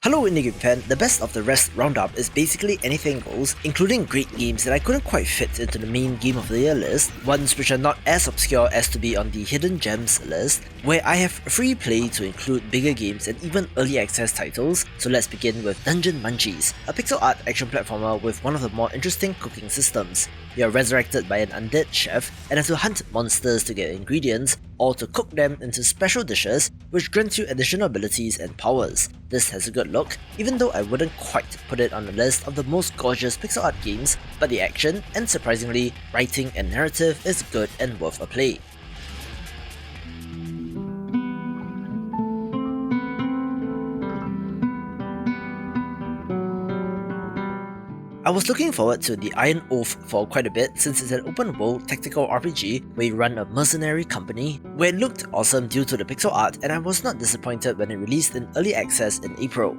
Hello Indie Game fan, the Best of the Rest roundup is basically anything goes, including great games that I couldn't quite fit into the main Game of the Year list, ones which are not as obscure as to be on the Hidden Gems list, where I have free play to include bigger games and even early access titles. So let's begin with Dungeon Munchies, a pixel art action platformer with one of the more interesting cooking systems. You are resurrected by an undead chef and have to hunt monsters to get ingredients, or to cook them into special dishes which grant you additional abilities and powers. This has a good look, even though I wouldn't quite put it on the list of the most gorgeous pixel art games, but the action, and surprisingly, writing and narrative is good and worth a play. I was looking forward to the Iron Oath for quite a bit since it's an open world tactical RPG where you run a mercenary company, where it looked awesome due to the pixel art, and I was not disappointed when it released in early access in April.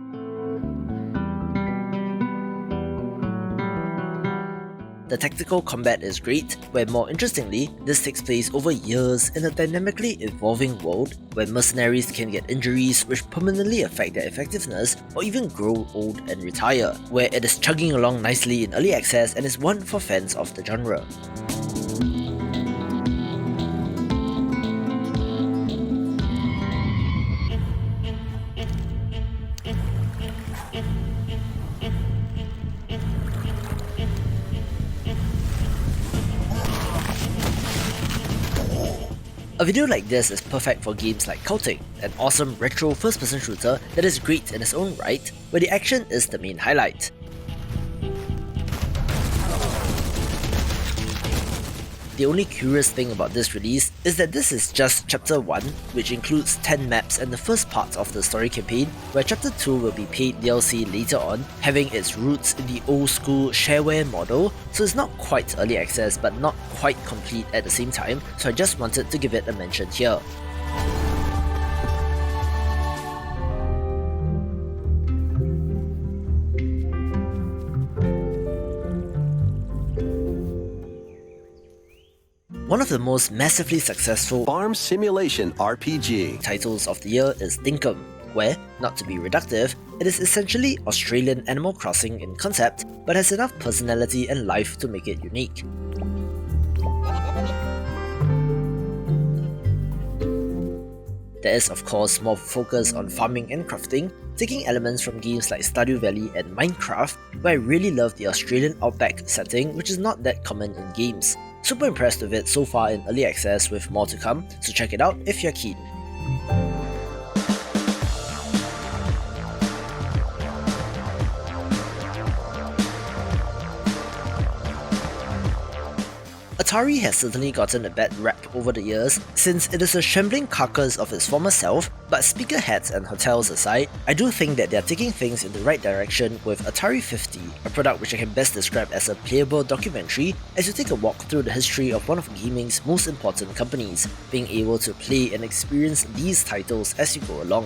The tactical combat is great, where more interestingly, this takes place over years in a dynamically evolving world where mercenaries can get injuries which permanently affect their effectiveness or even grow old and retire, where it is chugging along nicely in early access and is one for fans of the genre. A video like this is perfect for games like CULTIC, an awesome retro first-person shooter that is great in its own right, where the action is the main highlight. The only curious thing about this release is that this is just Chapter 1, which includes 10 maps and the first part of the story campaign, where Chapter 2 will be paid DLC later on, having its roots in the old school shareware model, so it's not quite early access but not quite complete at the same time, so I just wanted to give it a mention here. One of the most massively successful farm simulation RPG titles of the year is Dinkum, where, not to be reductive, it is essentially Australian Animal Crossing in concept, but has enough personality and life to make it unique. There is of course more focus on farming and crafting, taking elements from games like Stardew Valley and Minecraft, where I really love the Australian outback setting, which is not that common in games. Super impressed with it so far in early access with more to come, so check it out if you're keen. Atari has certainly gotten a bad rap over the years, since it is a shambling carcass of its former self, but speaker hats and hotels aside, I do think that they are taking things in the right direction with Atari 50, a product which I can best describe as a playable documentary as you take a walk through the history of one of gaming's most important companies, being able to play and experience these titles as you go along.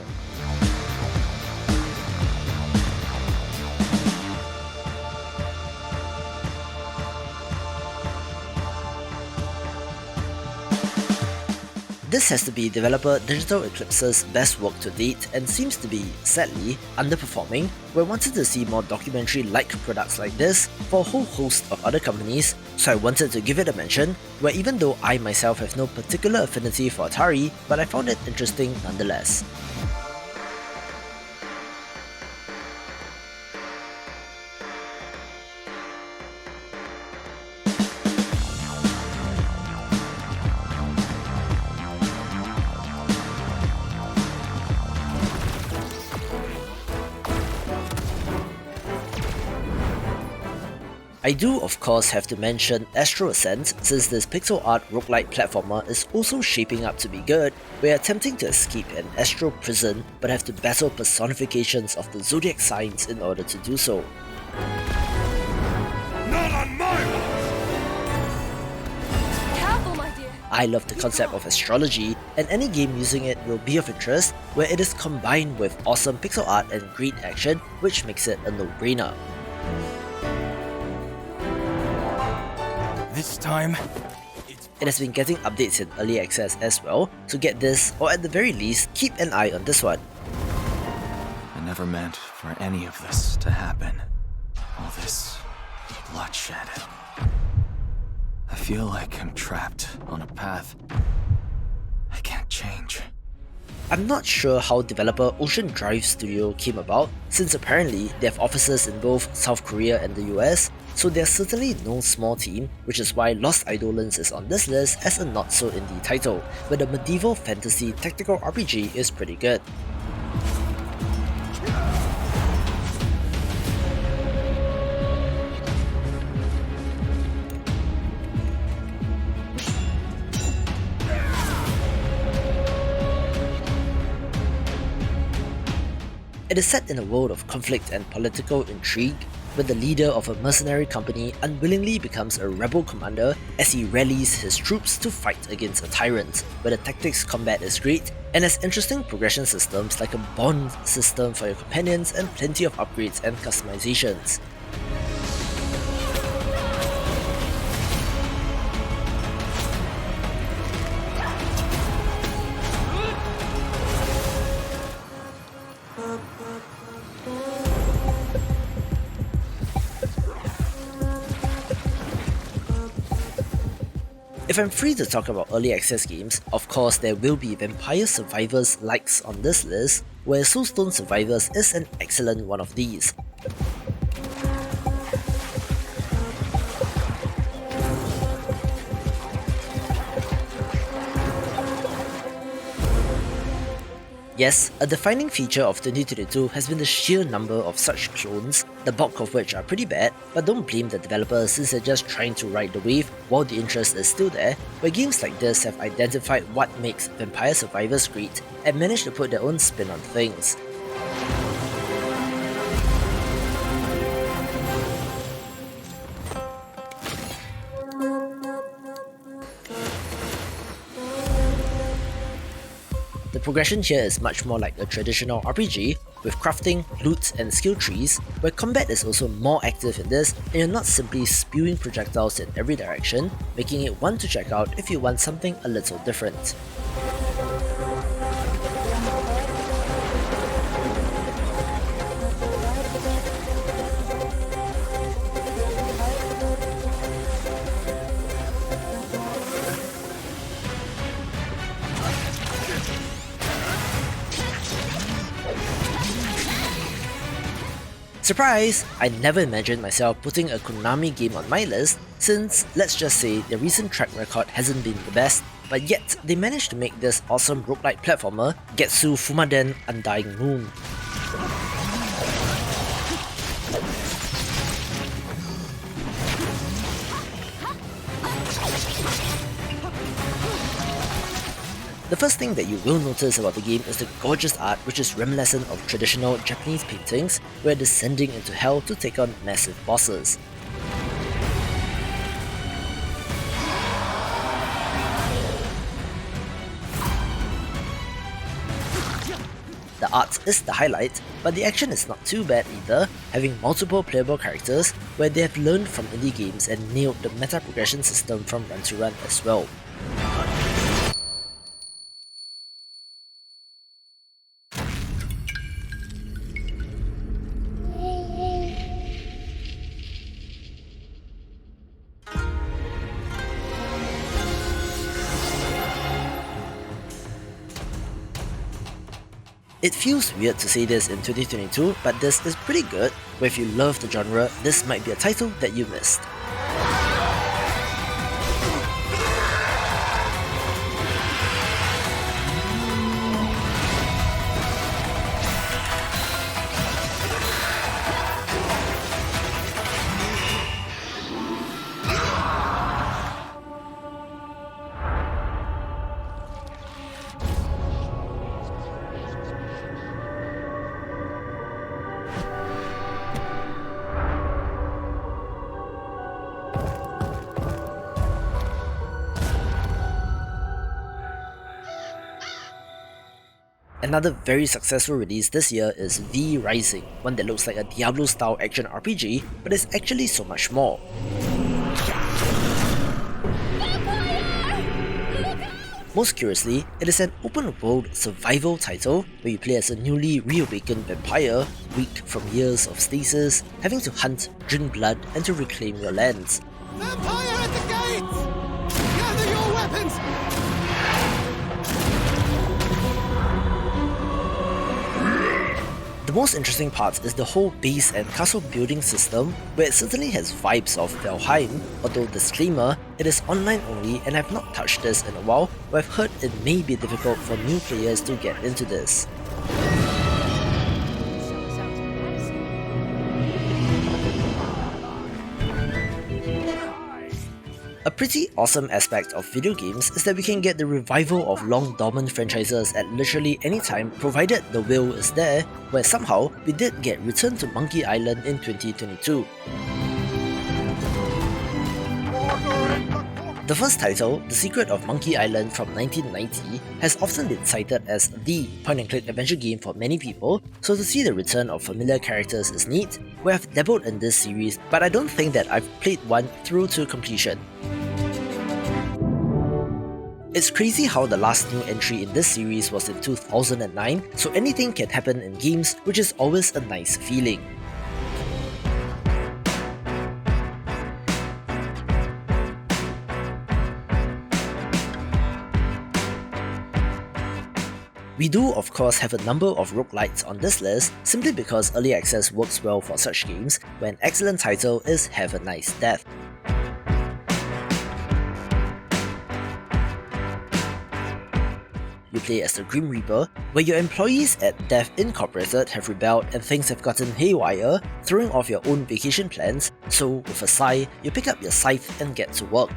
This has to be developer Digital Eclipse's best work to date and seems to be, sadly, underperforming, where I wanted to see more documentary-like products like this for a whole host of other companies, so I wanted to give it a mention, where even though I myself have no particular affinity for Atari, but I found it interesting nonetheless. I do of course have to mention Astral Ascent, since this pixel art roguelike platformer is also shaping up to be good, where attempting to escape an astral prison but have to battle personifications of the zodiac signs in order to do so. Not on my watch! Careful, my dear! I love the concept of astrology, and any game using it will be of interest, where it is combined with awesome pixel art and great action, which makes it a no-brainer. This time, It has been getting updates in early access as well, so get this, or at the very least, keep an eye on this one. and never meant for any of this to happen. All this bloodshed. I feel like I'm trapped on a path I can't change. I'm not sure how developer Ocean Drive Studio came about, since apparently they have offices in both South Korea and the US, so they're certainly no small team, which is why Lost Eidolons is on this list as a not-so-indie title, but the medieval fantasy tactical RPG is pretty good. It is set in a world of conflict and political intrigue, where the leader of a mercenary company unwillingly becomes a rebel commander as he rallies his troops to fight against a tyrant, where the tactics combat is great and has interesting progression systems like a bond system for your companions and plenty of upgrades and customizations. If I'm free to talk about early access games, of course there will be Vampire Survivors likes on this list, where Soulstone Survivors is an excellent one of these. Yes, a defining feature of 2022 has been the sheer number of such clones, the bulk of which are pretty bad, but don't blame the developers since they're just trying to ride the wave while the interest is still there, where games like this have identified what makes Vampire Survivors great and managed to put their own spin on things. The progression here is much more like a traditional RPG, with crafting, loot, and skill trees, where combat is also more active in this and you're not simply spewing projectiles in every direction, making it one to check out if you want something a little different. Surprise! I never imagined myself putting a Konami game on my list since, let's just say, their recent track record hasn't been the best, but yet they managed to make this awesome roguelike platformer, GetsuFumaDen Undying Moon. The first thing that you will notice about the game is the gorgeous art, which is reminiscent of traditional Japanese paintings, where descending into hell to take on massive bosses. The art is the highlight, but the action is not too bad either, having multiple playable characters, where they have learned from indie games and nailed the meta progression system from Run to Run as well. It feels weird to say this in 2022, but this is pretty good, where if you love the genre, this might be a title that you missed. Another very successful release this year is V Rising, one that looks like a Diablo-style action RPG, but is actually so much more. Most curiously, it is an open-world survival title where you play as a newly reawakened vampire, weak from years of stasis, having to hunt, drink blood, and to reclaim your lands. Vampire at the gates! Gather your weapons! The most interesting part is the whole base and castle building system, where it certainly has vibes of Valheim, although disclaimer, it is online only and I've not touched this in a while, but I've heard it may be difficult for new players to get into this. A pretty awesome aspect of video games is that we can get the revival of long dormant franchises at literally any time provided the will is there, where somehow we did get Return to Monkey Island in 2022. The first title, The Secret of Monkey Island from 1990, has often been cited as the point-and-click adventure game for many people, so to see the return of familiar characters is neat. We have dabbled in this series, but I don't think that I've played one through to completion. It's crazy how the last new entry in this series was in 2009, so anything can happen in games, which is always a nice feeling. We do of course have a number of roguelites on this list, simply because early access works well for such games, where an excellent title is Have a Nice Death. You play as the Grim Reaper, where your employees at Death Incorporated have rebelled and things have gotten haywire, throwing off your own vacation plans, so with a sigh, you pick up your scythe and get to work.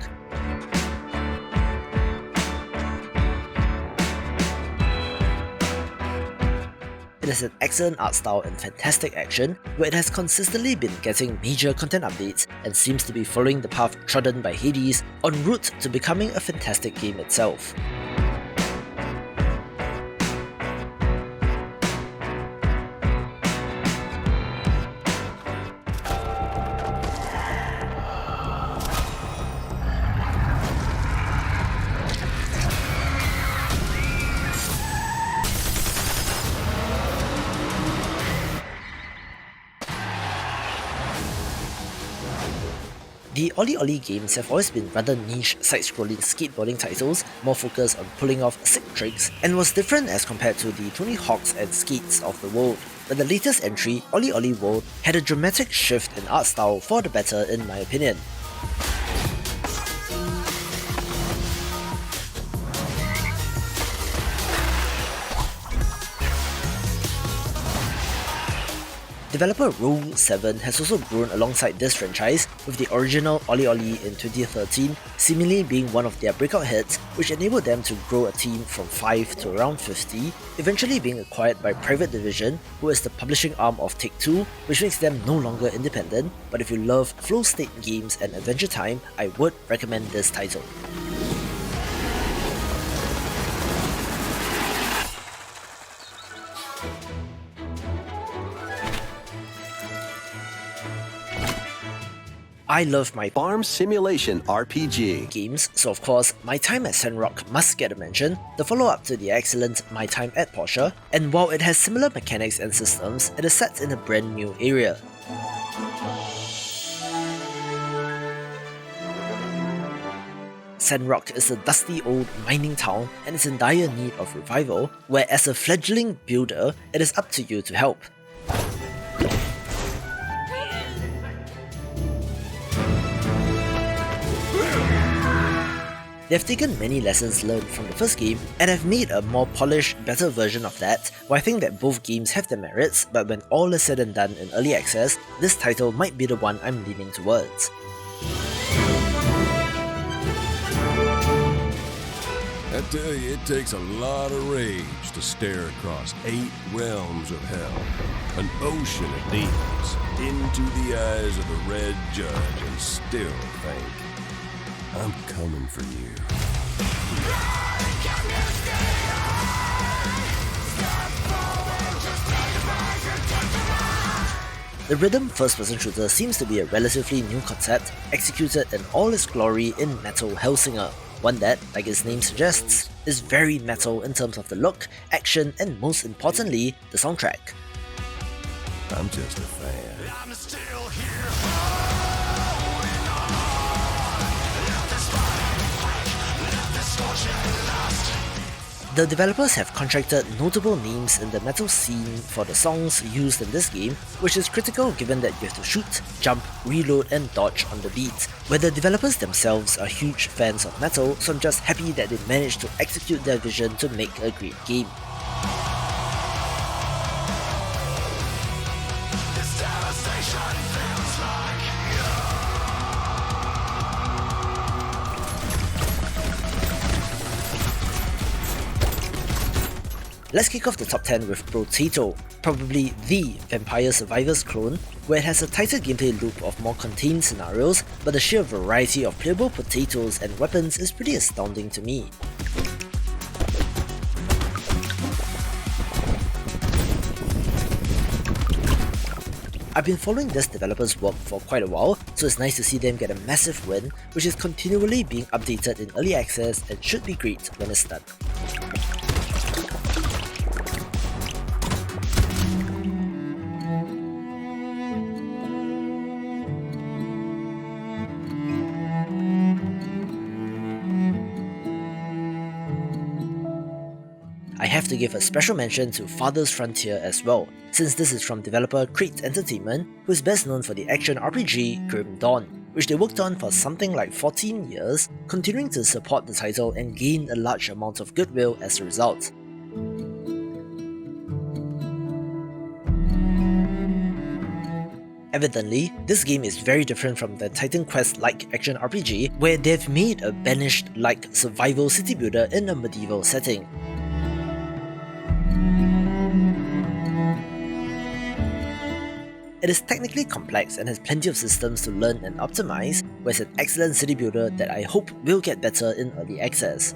It has an excellent art style and fantastic action, where it has consistently been getting major content updates and seems to be following the path trodden by Hades en route to becoming a fantastic game itself. The OlliOlli games have always been rather niche side-scrolling skateboarding titles, more focused on pulling off sick tricks, and was different as compared to the Tony Hawks and Skates of the world. But the latest entry, OlliOlli World, had a dramatic shift in art style for the better in my opinion. Developer Roll7 has also grown alongside this franchise, with the original OlliOlli in 2013 seemingly being one of their breakout hits, which enabled them to grow a team from 5 to around 50, eventually being acquired by Private Division, who is the publishing arm of Take-Two, which makes them no longer independent, but if you love flow state games and Adventure Time, I would recommend this title. I love my Farm Simulation RPG. games, so of course, My Time at Sandrock must get a mention, the follow-up to the excellent My Time at Porsche, and while it has similar mechanics and systems, it is set in a brand new area. Sandrock is a dusty old mining town and is in dire need of revival, where as a fledgling builder, it is up to you to help. They have taken many lessons learned from the first game and have made a more polished, better version of that, while I think that both games have their merits, but when all is said and done in early access, this title might be the one I'm leaning towards. I tell you, it takes a lot of rage to stare across 8 realms of hell, an ocean of demons, into the eyes of the Red Judge and still think, I'm coming for you. The rhythm first-person shooter seems to be a relatively new concept, executed in all its glory in Metal Hellsinger, one that, like its name suggests, is very metal in terms of the look, action, and most importantly, the soundtrack. I'm just a fan. I'm still here, holding on. Let this body break, let this fortune last. The developers have contracted notable names in the metal scene for the songs used in this game, which is critical given that you have to shoot, jump, reload, and dodge on the beat. Where the developers themselves are huge fans of metal, so I'm just happy that they managed to execute their vision to make a great game. This devastation feels like Let's kick off the top 10 with Potato, probably the Vampire Survivors clone, where it has a tighter gameplay loop of more contained scenarios, but the sheer variety of playable potatoes and weapons is pretty astounding to me. I've been following this developer's work for quite a while, so it's nice to see them get a massive win, which is continually being updated in early access and should be great when it's done. I have to give a special mention to Father's Frontier as well, since this is from developer Crate Entertainment, who is best known for the action RPG Grim Dawn, which they worked on for something like 14 years, continuing to support the title and gain a large amount of goodwill as a result. Evidently, this game is very different from the Titan Quest-like action RPG, where they've made a Banished-like survival city builder in a medieval setting. It is technically complex and has plenty of systems to learn and optimize, but it's an excellent city builder that I hope will get better in early access.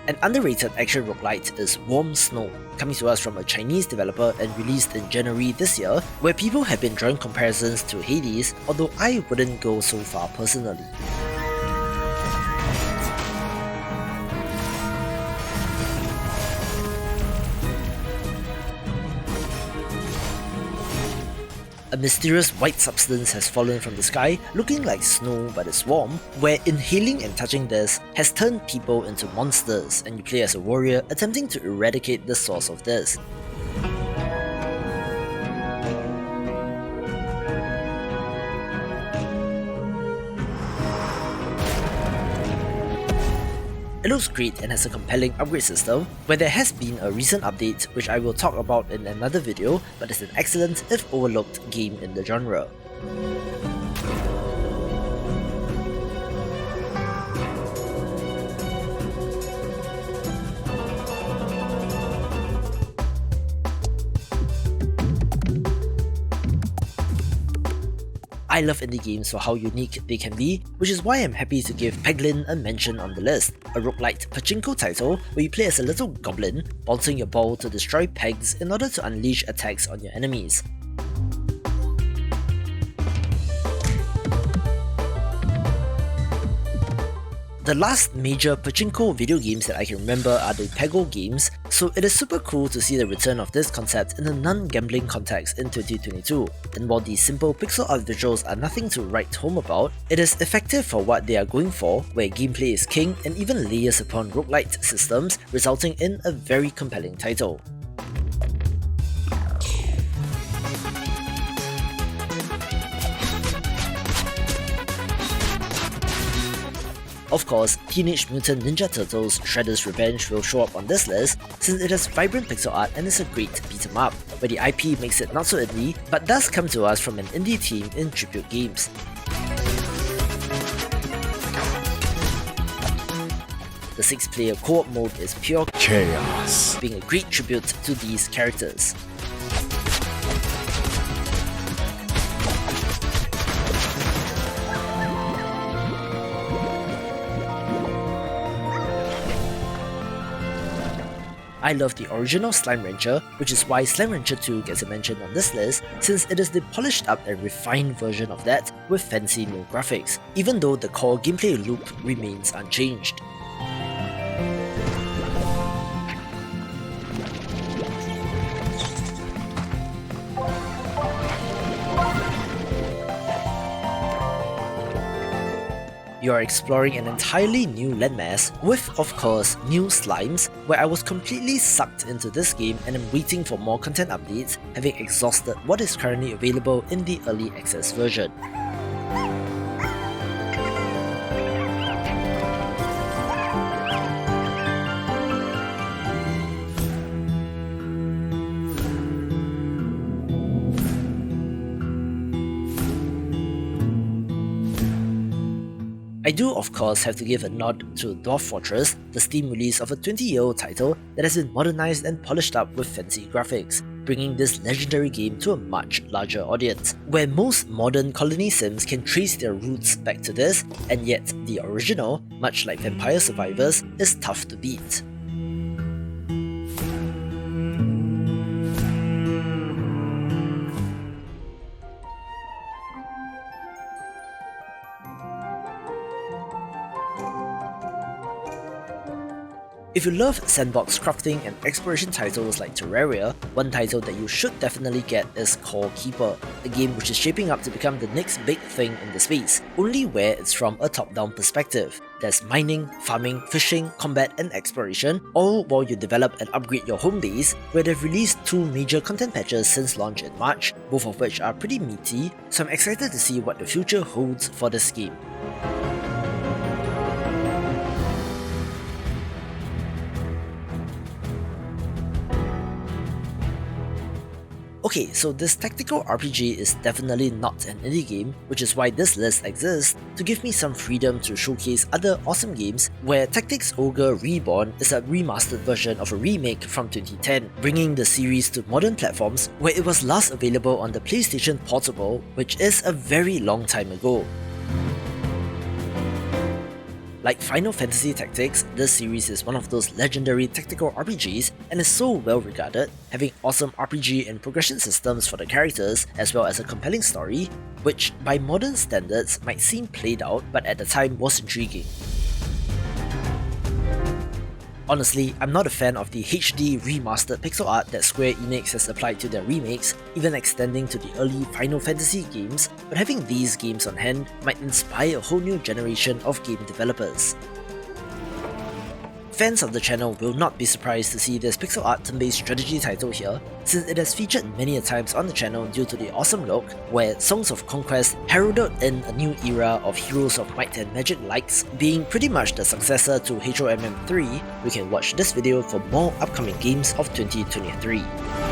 An underrated action roguelite is Warm Snow, coming to us from a Chinese developer and released in January this year, where people have been drawing comparisons to Hades, although I wouldn't go so far personally. A mysterious white substance has fallen from the sky, looking like snow but it's warm, where inhaling and touching this has turned people into monsters, and you play as a warrior attempting to eradicate the source of this. It looks great and has a compelling upgrade system, where there has been a recent update which I will talk about in another video, but it's an excellent, if overlooked, game in the genre. I love indie games for how unique they can be, which is why I'm happy to give Peglin a mention on the list, a roguelite pachinko title where you play as a little goblin, bouncing your ball to destroy pegs in order to unleash attacks on your enemies. The last major pachinko video games that I can remember are the Peggle games, so it is super cool to see the return of this concept in a non-gambling context in 2022. And while these simple pixel art visuals are nothing to write home about, it is effective for what they are going for, where gameplay is king and even layers upon roguelite systems, resulting in a very compelling title. Of course, Teenage Mutant Ninja Turtles Shredder's Revenge will show up on this list, since it has vibrant pixel art and is a great beat-em-up, where the IP makes it not so indie, but does come to us from an indie team in Tribute Games. The 6-player co-op mode is pure chaos, being a great tribute to these characters. I love the original Slime Rancher, which is why Slime Rancher 2 gets a mention on this list, since it is the polished up and refined version of that with fancy new graphics, even though the core gameplay loop remains unchanged. You are exploring an entirely new landmass with, of course, new slimes, where I was completely sucked into this game and am waiting for more content updates, having exhausted what is currently available in the early access version. I do of course have to give a nod to Dwarf Fortress, the Steam release of a 20-year-old title that has been modernized and polished up with fancy graphics, bringing this legendary game to a much larger audience, where most modern colony sims can trace their roots back to this, and yet the original, much like Vampire Survivors, is tough to beat. If you love sandbox crafting and exploration titles like Terraria, one title that you should definitely get is Core Keeper, a game which is shaping up to become the next big thing in the space, only where it's from a top-down perspective. There's mining, farming, fishing, combat and exploration, all while you develop and upgrade your home base, where they've released 2 major content patches since launch in March, both of which are pretty meaty, so I'm excited to see what the future holds for this game. Okay, so this tactical RPG is definitely not an indie game, which is why this list exists, to give me some freedom to showcase other awesome games, where Tactics Ogre Reborn is a remastered version of a remake from 2010, bringing the series to modern platforms, where it was last available on the PlayStation Portable, which is a very long time ago. Like Final Fantasy Tactics, this series is one of those legendary tactical RPGs and is so well regarded, having awesome RPG and progression systems for the characters, as well as a compelling story, which by modern standards might seem played out, but at the time was intriguing. Honestly, I'm not a fan of the HD remastered pixel art that Square Enix has applied to their remakes, even extending to the early Final Fantasy games, but having these games on hand might inspire a whole new generation of game developers. Fans of the channel will not be surprised to see this pixel art turn-based strategy title here, since it has featured many a times on the channel due to the awesome look, where Songs of Conquest heralded in a new era of Heroes of Might and Magic likes, being pretty much the successor to HOMM 3. We can watch this video for more upcoming games of 2023.